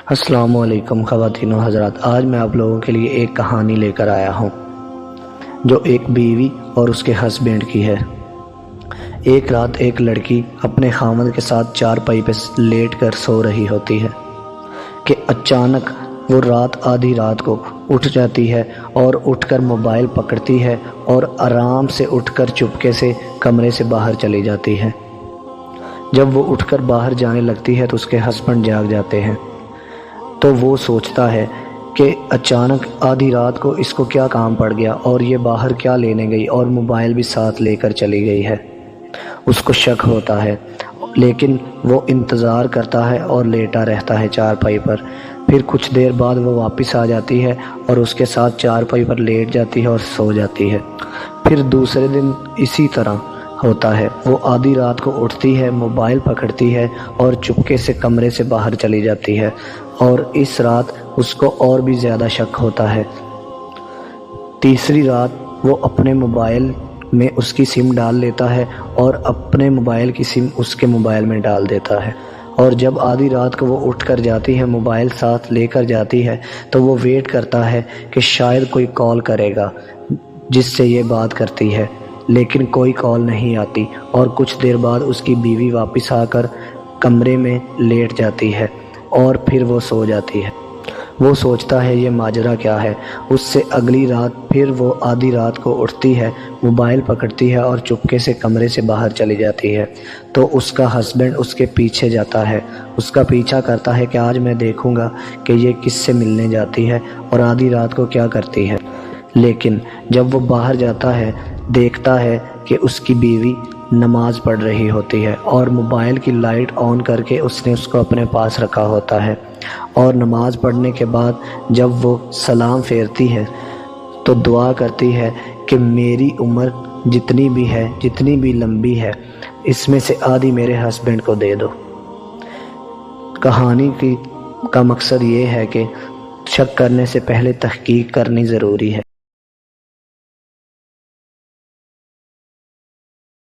السلام علیکم خواتین و حضرات، آج میں آپ لوگوں کے لیے ایک کہانی لے کر آیا ہوں جو ایک بیوی اور اس کے ہسبینڈ کی ہے۔ ایک رات ایک لڑکی اپنے خاوند کے ساتھ چارپائی پہ لیٹ کر سو رہی ہوتی ہے کہ اچانک وہ آدھی رات کو اٹھ جاتی ہے اور اٹھ کر موبائل پکڑتی ہے اور آرام سے اٹھ کر چپکے سے کمرے سے باہر چلی جاتی ہے۔ جب وہ اٹھ کر باہر جانے لگتی ہے تو اس کے ہسبینڈ جاگ جاتے ہیں، تو وہ سوچتا ہے کہ اچانک آدھی رات کو اس کو کیا کام پڑ گیا اور یہ باہر کیا لینے گئی اور موبائل بھی ساتھ لے کر چلی گئی ہے۔ اس کو شک ہوتا ہے، لیکن وہ انتظار کرتا ہے اور لیٹا رہتا ہے چارپائی پر۔ پھر کچھ دیر بعد وہ واپس آ جاتی ہے اور اس کے ساتھ چارپائی پر لیٹ جاتی ہے اور سو جاتی ہے۔ پھر دوسرے دن اسی طرح ہوتا ہے، وہ آدھی رات کو اٹھتی ہے، موبائل پکڑتی ہے اور چپکے سے کمرے سے باہر چلی جاتی ہے، اور اس رات اس کو اور بھی زیادہ شک ہوتا ہے۔ تیسری رات وہ اپنے موبائل میں اس کی سم ڈال لیتا ہے اور اپنے موبائل کی سم اس کے موبائل میں ڈال دیتا ہے، اور جب آدھی رات کو وہ اٹھ کر جاتی ہے، موبائل ساتھ لے کر جاتی ہے، تو وہ ویٹ کرتا ہے کہ شاید کوئی کال کرے گا جس سے یہ بات کرتی ہے، لیکن کوئی کال نہیں آتی، اور کچھ دیر بعد اس کی بیوی واپس آ کر کمرے میں لیٹ جاتی ہے اور پھر وہ سو جاتی ہے۔ وہ سوچتا ہے یہ ماجرا کیا ہے۔ اس سے اگلی رات پھر وہ آدھی رات کو اٹھتی ہے، موبائل پکڑتی ہے اور چپکے سے کمرے سے باہر چلی جاتی ہے، تو اس کا ہسبینڈ اس کے پیچھے جاتا ہے، اس کا پیچھا کرتا ہے کہ آج میں دیکھوں گا کہ یہ کس سے ملنے جاتی ہے اور آدھی رات کو کیا کرتی ہے۔ لیکن جب وہ باہر جاتا ہے، دیکھتا ہے کہ اس کی بیوی نماز پڑھ رہی ہوتی ہے اور موبائل کی لائٹ آن کر کے اس نے اس کو اپنے پاس رکھا ہوتا ہے، اور نماز پڑھنے کے بعد جب وہ سلام پھیرتی ہے تو دعا کرتی ہے کہ میری عمر جتنی بھی ہے، جتنی بھی لمبی ہے، اس میں سے آدھی میرے ہسبینڈ کو دے دو۔ کہانی کا مقصد یہ ہے کہ شک کرنے سے پہلے تحقیق کرنی ضروری ہے۔